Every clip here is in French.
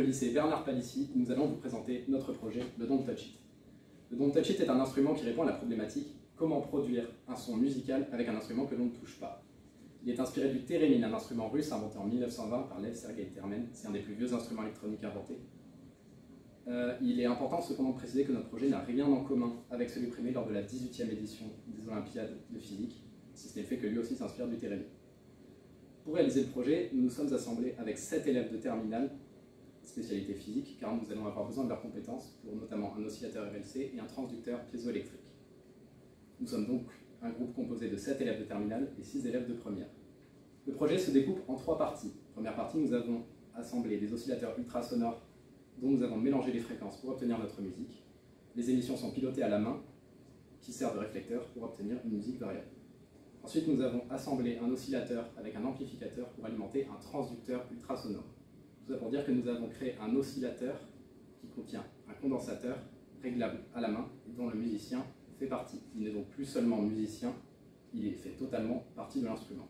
le lycée Bernard Palissy, nous allons vous présenter notre projet, le Don't Touch It. Le Don't Touch It est un instrument qui répond à la problématique comment produire un son musical avec un instrument que l'on ne touche pas. Il est inspiré du thérémine, un instrument russe inventé en 1920 par Lev Sergei Termen. C'est un des plus vieux instruments électroniques inventés. Il est important cependant de préciser que notre projet n'a rien en commun avec celui primé lors de la 18e édition des Olympiades de physique, si ce n'est le fait que lui aussi s'inspire du thérémine. Pour réaliser le projet, nous nous sommes assemblés avec 7 élèves de terminale, spécialité physique, car nous allons avoir besoin de leurs compétences pour notamment un oscillateur RLC et un transducteur piézoélectrique. Nous sommes donc un groupe composé de 7 élèves de terminale et 6 élèves de première. Le projet se découpe en 3 parties. Première partie, nous avons assemblé des oscillateurs ultrasonores dont nous avons mélangé les fréquences pour obtenir notre musique. Les émissions sont pilotées à la main, qui sert de réflecteur pour obtenir une musique variable. Ensuite, nous avons assemblé un oscillateur avec un amplificateur pour alimenter un transducteur ultrasonore. Tout ça pour dire que nous avons créé un oscillateur qui contient un condensateur réglable à la main et dont le musicien fait partie. Il n'est donc plus seulement musicien, il fait totalement partie de l'instrument.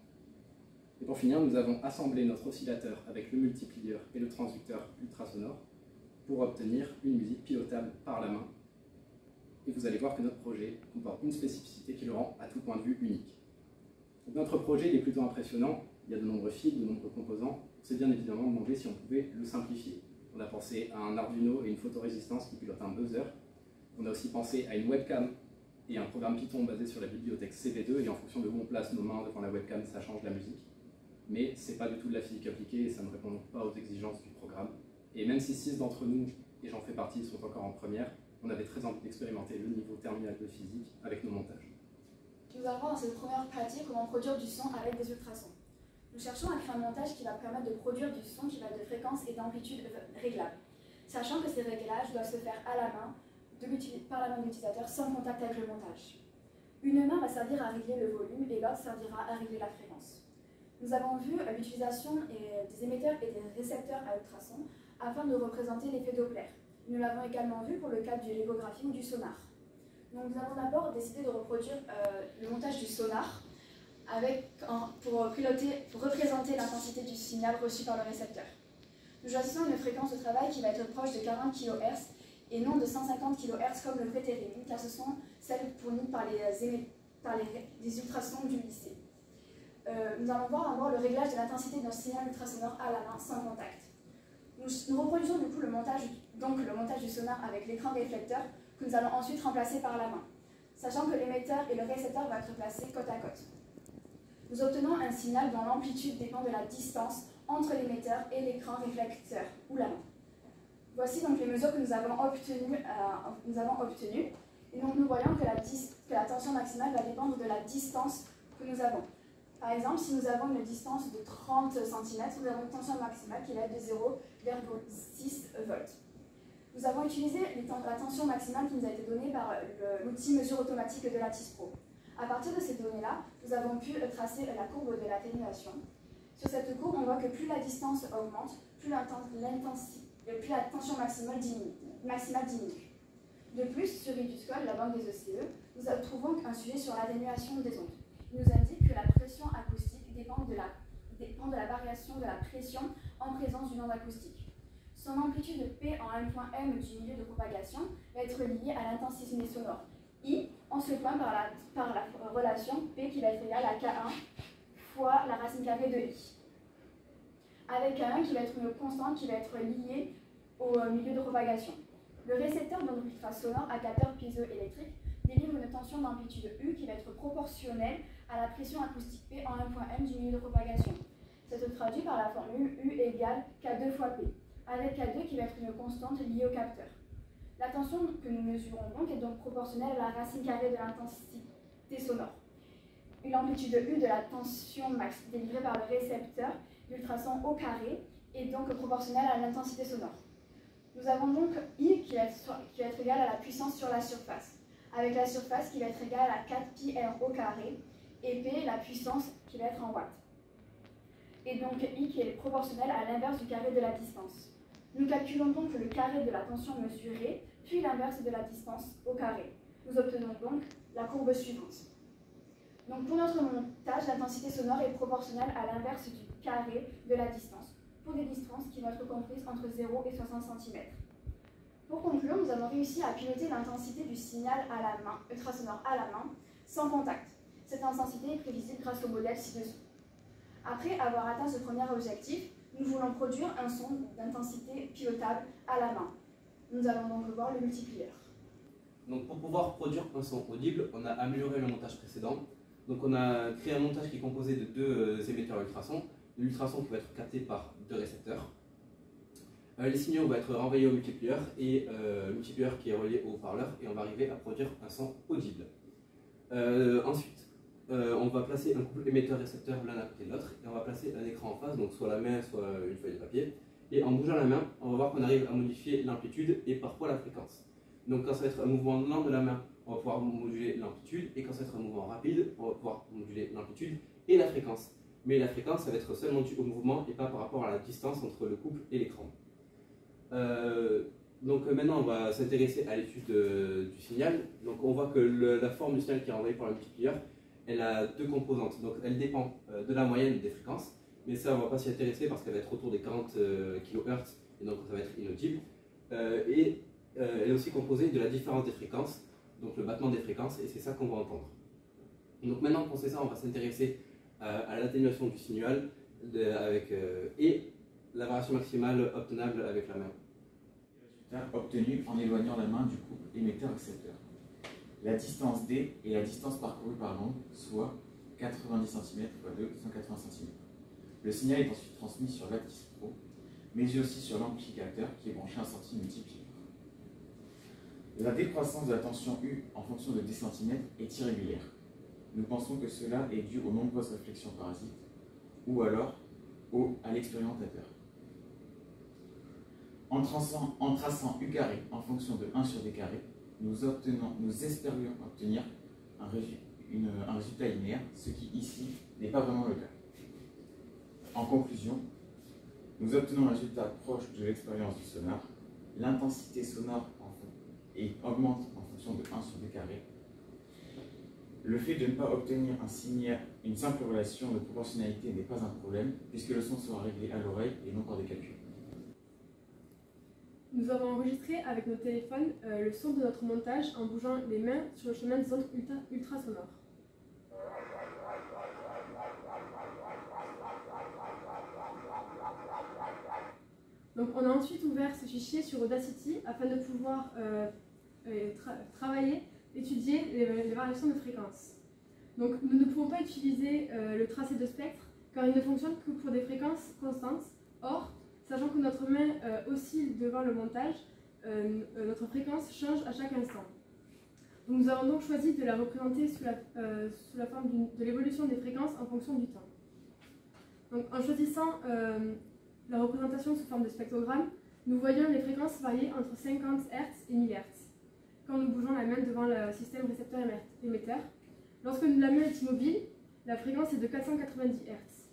Et pour finir, nous avons assemblé notre oscillateur avec le multiplieur et le transducteur ultrasonore pour obtenir une musique pilotable par la main. Et vous allez voir que notre projet comporte une spécificité qui le rend à tout point de vue unique. Donc notre projet est plutôt impressionnant, il y a de nombreux fils, de nombreux composants. On s'est bien évidemment demandé si on pouvait le simplifier. On a pensé à un Arduino et une photorésistance qui pilotent un buzzer. On a aussi pensé à une webcam et un programme Python basé sur la bibliothèque CV2, et en fonction de où on place nos mains devant la webcam, ça change la musique. Mais ce n'est pas du tout de la physique appliquée et ça ne répond donc pas aux exigences du programme. Et même si 6 d'entre nous, et j'en fais partie, sont encore en première, on avait très envie d'expérimenter le niveau terminal de physique avec nos montages. Nous allons voir dans cette première partie comment produire du son avec des ultrasons. Nous cherchons à créer un montage qui va permettre de produire du son qui va de fréquence et d'amplitude réglables, sachant que ces réglages doivent se faire à la main, par la main de l'utilisateur, sans contact avec le montage. Une main va servir à régler le volume et l'autre servira à régler la fréquence. Nous avons vu l'utilisation des émetteurs et des récepteurs à ultrasons afin de représenter l'effet Doppler. Nous l'avons également vu pour le cas du légographie ou du sonar. Donc nous avons d'abord décidé de reproduire le montage du sonar pour représenter l'intensité du signal reçu par le récepteur. Nous choisissons une fréquence de travail qui va être proche de 40 kHz et non de 150 kHz comme le préthérémine, car ce sont celles fournies par les ultrasons du lycée. Nous allons voir le réglage de l'intensité d'un signal ultrasonore à la main sans contact. Nous reproduisons du coup le montage du sonar avec l'écran réflecteur que nous allons ensuite remplacer par la main, sachant que l'émetteur et le récepteur vont être placés côte à côte. Nous obtenons un signal dont l'amplitude dépend de la distance entre l'émetteur et l'écran réflecteur, ou la main. Voici donc les mesures que nous avons obtenues. Et donc nous voyons que la tension maximale va dépendre de la distance que nous avons. Par exemple, si nous avons une distance de 30 cm, nous avons une tension maximale qui va être de 0,6 volts. Nous avons utilisé la tension maximale qui nous a été donnée par l'outil mesure automatique de la TISPRO. À partir de ces données-là, nous avons pu tracer la courbe de l'atténuation. Sur cette courbe, on voit que plus la distance augmente, plus la tension maximale diminue. De plus, sur Iduscol, la banque des ECE, nous trouvons un sujet sur l'atténuation des ondes. Il nous indique que la pression acoustique dépend de la variation de la pression en présence d'une onde acoustique. Son amplitude P en un point M du milieu de propagation va être liée à l'intensité sonore, I, en ce point par la relation P qui va être égale à K1 fois la racine carrée de I, avec K1 qui va être une constante qui va être liée au milieu de propagation. Le récepteur d'onde ultrasonore à capteur piézoélectrique délivre une tension d'amplitude U qui va être proportionnelle à la pression acoustique P en un point M du milieu de propagation. Ça se traduit par la formule U égale K2 fois P, avec K2 qui va être une constante liée au capteur. La tension que nous mesurons donc est donc proportionnelle à la racine carrée de l'intensité sonore. Une amplitude U de la tension max délivrée par le récepteur d'ultrasons au carré est donc proportionnelle à l'intensité sonore. Nous avons donc I qui va être égale à la puissance sur la surface, avec la surface qui va être égale à 4 pi r au carré, et P la puissance qui va être en watts. Et donc I qui est proportionnelle à l'inverse du carré de la distance. Nous calculons donc le carré de la tension mesurée, puis l'inverse de la distance au carré. Nous obtenons donc la courbe suivante. Donc pour notre montage, l'intensité sonore est proportionnelle à l'inverse du carré de la distance. pour des distances qui vont être comprises entre 0 et 60 cm. Pour conclure, nous avons réussi à piloter l'intensité du signal à la main, ultrasonore à la main, sans contact. Cette intensité est prévisible grâce au modèle ci-dessous. Après avoir atteint ce premier objectif, nous voulons produire un son d'intensité pilotable à la main. Nous allons donc voir le multiplieur. Donc pour pouvoir produire un son audible, on a amélioré le montage précédent. Donc on a créé un montage qui est composé de deux émetteurs ultrasons. L'ultrason qui va être capté par deux récepteurs. Les signaux vont être renvoyés au multiplieur et le multiplieur qui est relié au haut-parleur, et on va arriver à produire un son audible. Ensuite, on va placer un couple émetteur-récepteur l'un à côté de l'autre, et on va placer un écran en face, donc soit la main, soit une feuille de papier. Et en bougeant la main, on va voir qu'on arrive à modifier l'amplitude et parfois la fréquence. Donc quand ça va être un mouvement lent de la main, on va pouvoir moduler l'amplitude, et quand ça va être un mouvement rapide, on va pouvoir moduler l'amplitude et la fréquence. Mais la fréquence, ça va être seulement due au mouvement et pas par rapport à la distance entre le couple et l'écran. Donc maintenant, on va s'intéresser à l'étude du signal. Donc on voit que la forme du signal qui est envoyée par le multiplieur, elle a deux composantes. Donc elle dépend de la moyenne des fréquences, mais ça on ne va pas s'y intéresser parce qu'elle va être autour des 40 kHz, et donc ça va être inaudible. Et elle est aussi composée de la différence des fréquences, donc le battement des fréquences, et c'est ça qu'on va entendre. Donc maintenant qu'on sait ça, on va s'intéresser à l'atténuation du signal et la variation maximale obtenable avec la main. Résultat obtenu en éloignant la main du couple émetteur-récepteur. La distance D est la distance parcourue par l'onde, soit 90 cm x 180 cm. Le signal est ensuite transmis sur l'Actis Pro, mais aussi sur l'amplificateur qui est branché à un sortie-multiplieur. La décroissance de la tension U en fonction de 10 cm est irrégulière. Nous pensons que cela est dû aux nombreuses réflexions parasites ou alors à l'expérimentateur. En traçant U carré en fonction de 1 sur D carré, nous espérions obtenir un résultat linéaire, ce qui ici n'est pas vraiment le cas. En conclusion, nous obtenons un résultat proche de l'expérience du sonar. L'intensité sonore augmente en fonction de 1 sur D carré. Le fait de ne pas obtenir une simple relation de proportionnalité n'est pas un problème, puisque le son sera réglé à l'oreille et non par des calculs. Nous avons enregistré avec nos téléphones le son de notre montage en bougeant les mains sur le chemin des ondes ultrasonores. Donc on a ensuite ouvert ce fichier sur Audacity afin de pouvoir travailler, étudier les variations de fréquence. Donc nous ne pouvons pas utiliser le tracé de spectre car il ne fonctionne que pour des fréquences constantes. Or, sachant que notre main oscille devant le montage, notre fréquence change à chaque instant. Donc, nous avons donc choisi de la représenter sous la forme de l'évolution des fréquences en fonction du temps. Donc, en choisissant la représentation sous forme de spectrogramme, nous voyons les fréquences varier entre 50 Hz et 1000 Hz quand nous bougeons la main devant le système récepteur-émetteur. Lorsque la main est immobile, la fréquence est de 490 Hz.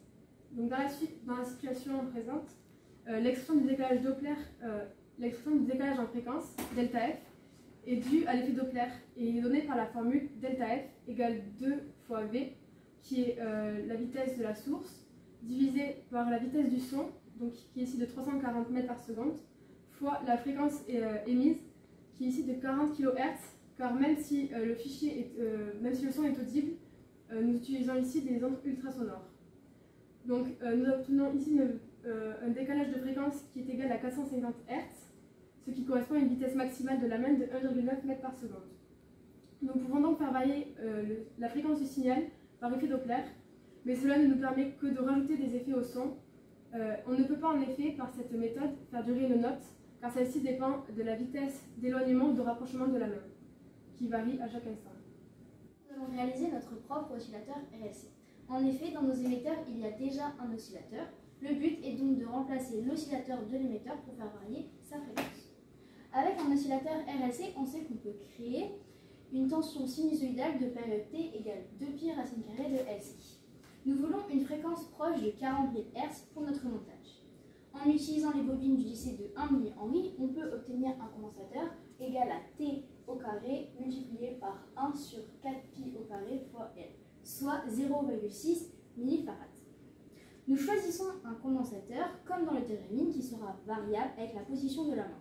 Donc, dans la situation présente, l'expression du décalage Doppler, l'expression du décalage en fréquence, delta F, est due à l'effet Doppler et est donnée par la formule delta F égale 2 fois V, qui est la vitesse de la source, divisée par la vitesse du son, donc qui est ici de 340 mètres par seconde, fois la fréquence émise, qui est ici de 40 kHz, car même si le son est audible, nous utilisons ici des ondes ultrasonores. Donc nous obtenons ici un décalage de fréquence qui est égal à 450 Hz, ce qui correspond à une vitesse maximale de la main de 1,9 mètres par seconde. Nous pouvons donc faire varier la fréquence du signal par effet Doppler, mais cela ne nous permet que de rajouter des effets au son. On ne peut pas en effet, par cette méthode, faire durer une note, car celle-ci dépend de la vitesse d'éloignement ou de rapprochement de la main, qui varie à chaque instant. Nous allons réaliser notre propre oscillateur RLC. En effet, dans nos émetteurs, il y a déjà un oscillateur. Le but est donc de remplacer l'oscillateur de l'émetteur pour faire varier sa fréquence. Avec un oscillateur RLC, on sait qu'on peut créer une tension sinusoïdale de période t égale 2π racine carrée de LC. Nous voulons une fréquence proche de 40 000 Hz pour notre montage. En utilisant les bobines du lycée de 1 mH, on peut obtenir un condensateur égal à t au carré multiplié par 1 sur 4π au carré fois L, soit 0,6 mF. Nous choisissons un condensateur, comme dans le thérémine, qui sera variable avec la position de la main.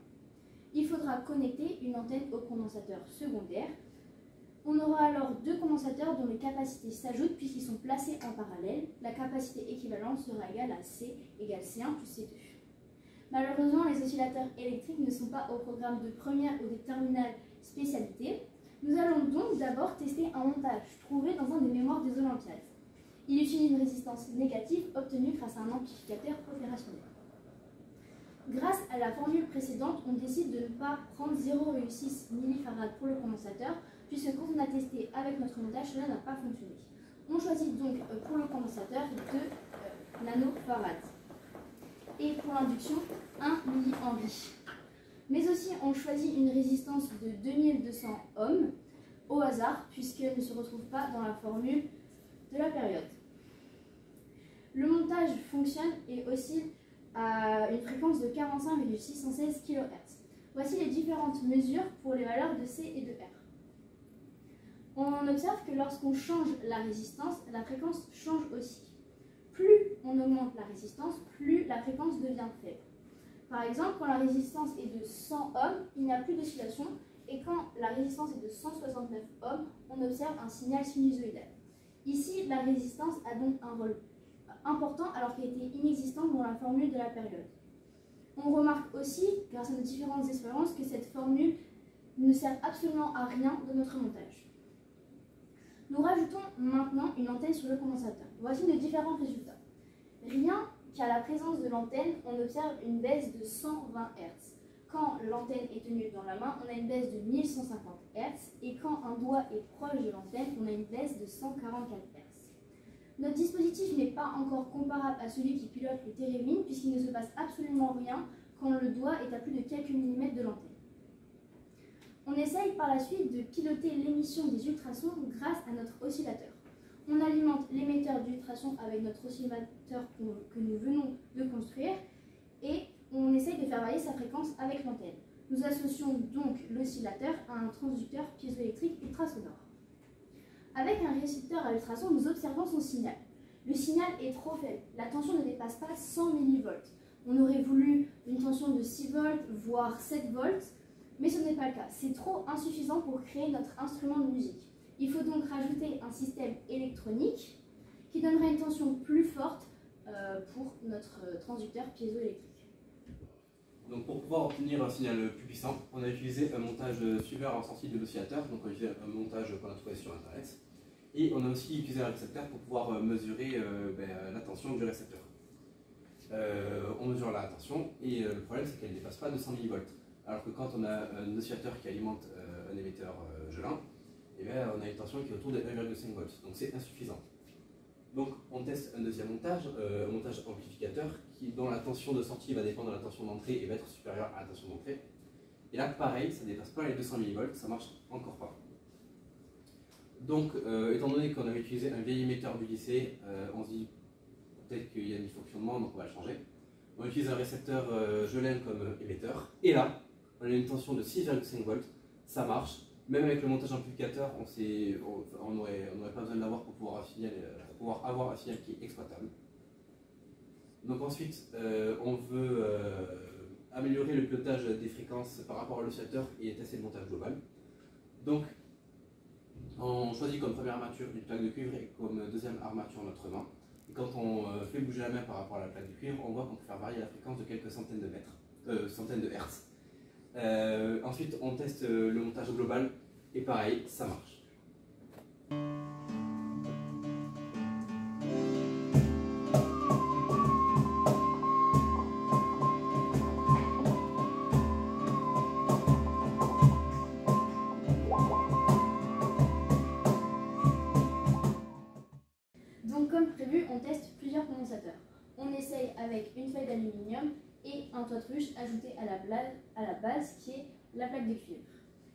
Il faudra connecter une antenne au condensateur secondaire. On aura alors deux condensateurs dont les capacités s'ajoutent puisqu'ils sont placés en parallèle. La capacité équivalente sera égale à C égale C1 plus C2. Malheureusement, les oscillateurs électriques ne sont pas au programme de première ou de terminale spécialité. Nous allons donc d'abord tester un montage trouvé dans un des mémoires des Olympiades. Il utilise une résistance négative obtenue grâce à un amplificateur opérationnel. Grâce à la formule précédente, on décide de ne pas prendre 0,6 mF pour le condensateur, puisque quand on a testé avec notre montage, cela n'a pas fonctionné. On choisit donc pour le condensateur 2 nanofarad. Et pour l'induction, 1 mH. Mais aussi, on choisit une résistance de 2200 ohms au hasard, puisqu'elle ne se retrouve pas dans la formule de la période. Le montage fonctionne et oscille à une fréquence de 45,616 kHz. Voici les différentes mesures pour les valeurs de C et de R. On observe que lorsqu'on change la résistance, la fréquence change aussi. Plus on augmente la résistance, plus la fréquence devient faible. Par exemple, quand la résistance est de 100 ohms, il n'y a plus d'oscillation, et quand la résistance est de 169 ohms, on observe un signal sinusoïdal. Ici, la résistance a donc un rôle important alors qu'elle était inexistante dans la formule de la période. On remarque aussi, grâce à nos différentes expériences, que cette formule ne sert absolument à rien dans notre montage. Nous rajoutons maintenant une antenne sur le condensateur. Voici nos différents résultats. Rien qu'à la présence de l'antenne, on observe une baisse de 120 Hz. Quand l'antenne est tenue dans la main, on a une baisse de 1150 Hz, et quand un doigt est proche de l'antenne, on a une baisse de 144 Hz. Notre dispositif n'est pas encore comparable à celui qui pilote le thérémine, puisqu'il ne se passe absolument rien quand le doigt est à plus de quelques millimètres de l'antenne. On essaye par la suite de piloter l'émission des ultrasons grâce à notre oscillateur. On alimente l'émetteur d'ultrasons avec notre oscillateur que nous venons de construire et on essaye de faire varier sa fréquence avec l'antenne. Nous associons donc l'oscillateur à un transducteur piézoélectrique ultrasonore. Avec un récepteur à ultrasons, nous observons son signal. Le signal est trop faible. La tension ne dépasse pas 100 mV. On aurait voulu une tension de 6 volts, voire 7 volts, mais ce n'est pas le cas. C'est trop insuffisant pour créer notre instrument de musique. Il faut donc rajouter un système électronique qui donnerait une tension plus forte pour notre transducteur piézoélectrique. Donc pour pouvoir obtenir un signal plus puissant, on a utilisé un montage suiveur insensible de l'oscillateur, donc on a utilisé un montage qu'on a trouvé sur internet. Et on a aussi utilisé un récepteur pour pouvoir mesurer la tension du récepteur. On mesure la tension et le problème c'est qu'elle ne dépasse pas 200 mV. Alors que quand on a un oscillateur qui alimente un émetteur gelin, on a une tension qui est autour de 1,5 volts, donc c'est insuffisant. Donc on teste un deuxième montage, un montage amplificateur, dont la tension de sortie va dépendre de la tension d'entrée et va être supérieure à la tension d'entrée. Et là pareil, ça ne dépasse pas les 200 mV, ça marche encore pas. Donc étant donné qu'on avait utilisé un vieil émetteur du lycée, on se dit peut-être qu'il y a un dysfonctionnement, donc on va le changer. On utilise un récepteur gelin comme émetteur, et là, on a une tension de 6,5 volts, ça marche. Même avec le montage amplificateur, on n'aurait pas besoin de l'avoir pour pouvoir avoir un signal qui est exploitable. Donc ensuite, on veut améliorer le pilotage des fréquences par rapport à l'oscillateur et tester le montage global. Donc, on choisit comme première armature une plaque de cuivre et comme deuxième armature notre main. Et quand on fait bouger la main par rapport à la plaque de cuivre, on voit qu'on peut faire varier la fréquence de quelques centaines de hertz. Ensuite, on teste le montage global et pareil, ça marche. Donc comme prévu, on teste plusieurs condensateurs. On essaye avec une feuille d'aluminium et un toit de ruche ajouté à la base qui est la plaque de cuivre.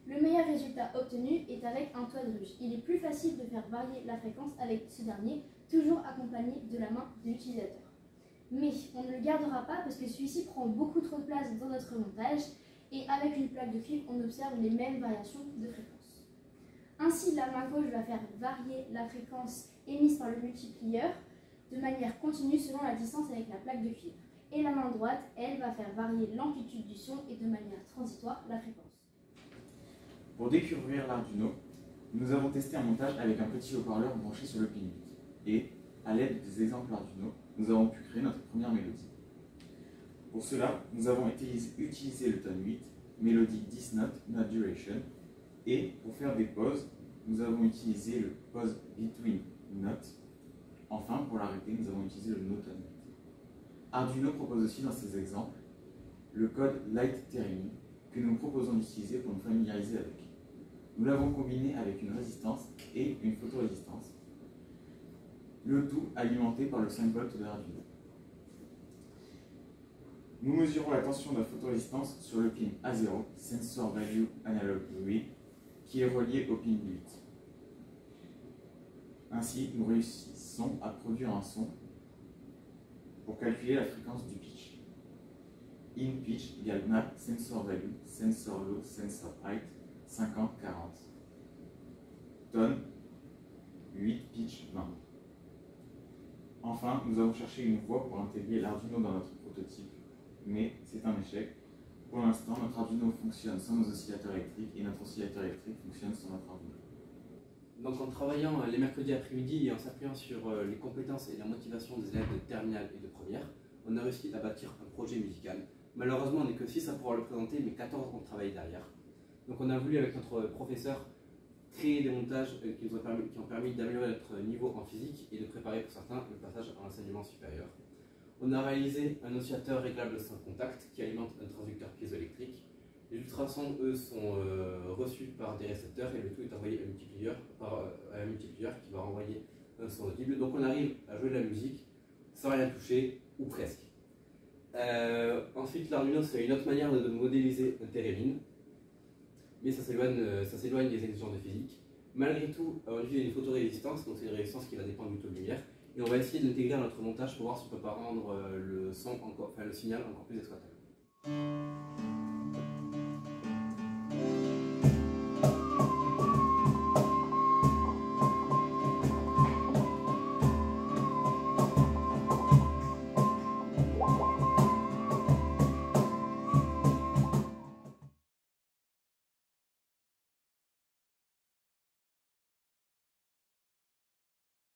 Le meilleur résultat obtenu est avec un toit de ruche. Il est plus facile de faire varier la fréquence avec ce dernier, toujours accompagné de la main de l'utilisateur. Mais on ne le gardera pas parce que celui-ci prend beaucoup trop de place dans notre montage et avec une plaque de cuivre, on observe les mêmes variations de fréquence. Ainsi, la main gauche va faire varier la fréquence émise par le multiplieur de manière continue selon la distance avec la plaque de cuivre. Et la main droite, elle, va faire varier l'amplitude du son et de manière transitoire la fréquence. Pour découvrir l'Arduino, nous avons testé un montage avec un petit haut-parleur branché sur le pin 8. Et, à l'aide des exemples Arduino, nous avons pu créer notre première mélodie. Pour cela, nous avons utilisé le tone 8, mélodie 10 notes, not duration, et pour faire des pauses, nous avons utilisé le pause between notes. Enfin, pour l'arrêter, nous avons utilisé le no tone 8. Arduino propose aussi dans ces exemples le code light theremin que nous proposons d'utiliser pour nous familiariser avec. Nous l'avons combiné avec une résistance et une photorésistance, le tout alimenté par le 5 volts de l'Arduino. Nous mesurons la tension de la photorésistance sur le pin A0, Sensor Value Analog Read, qui est relié au pin 8. Ainsi, nous réussissons à produire un son pour calculer la fréquence du pitch. In pitch égale map sensor value, sensor low, sensor height, 50-40. Tone, 8 pitch 20. Enfin, nous avons cherché une voie pour intégrer l'Arduino dans notre prototype, mais c'est un échec. Pour l'instant, notre Arduino fonctionne sans nos oscillateurs électriques et notre oscillateur électrique fonctionne sans notre Arduino. Donc en travaillant les mercredis après-midi et en s'appuyant sur les compétences et la motivation des élèves de terminale et de première, on a réussi à bâtir un projet musical. Malheureusement, on n'est que 6 à pouvoir le présenter, mais 14 ont travaillé derrière. Donc on a voulu, avec notre professeur, créer des montages qui ont permis d'améliorer notre niveau en physique et de préparer pour certains le passage à l'enseignement supérieur. On a réalisé un oscillateur réglable sans contact qui alimente un transducteur piézoélectrique. Les ultrasons, eux, sont reçus par des récepteurs et le tout est envoyé à un multiplieur qui va renvoyer un son audible. Donc on arrive à jouer de la musique sans rien toucher, ou presque. Ensuite, l'Arduino, c'est une autre manière de modéliser un thérémine, mais ça s'éloigne des exigences de physique. Malgré tout, on utilise une photorésistance, donc c'est une résistance qui va dépendre du taux de lumière, et on va essayer de l'intégrer à notre montage pour voir si on ne peut pas rendre le signal encore plus exploitable.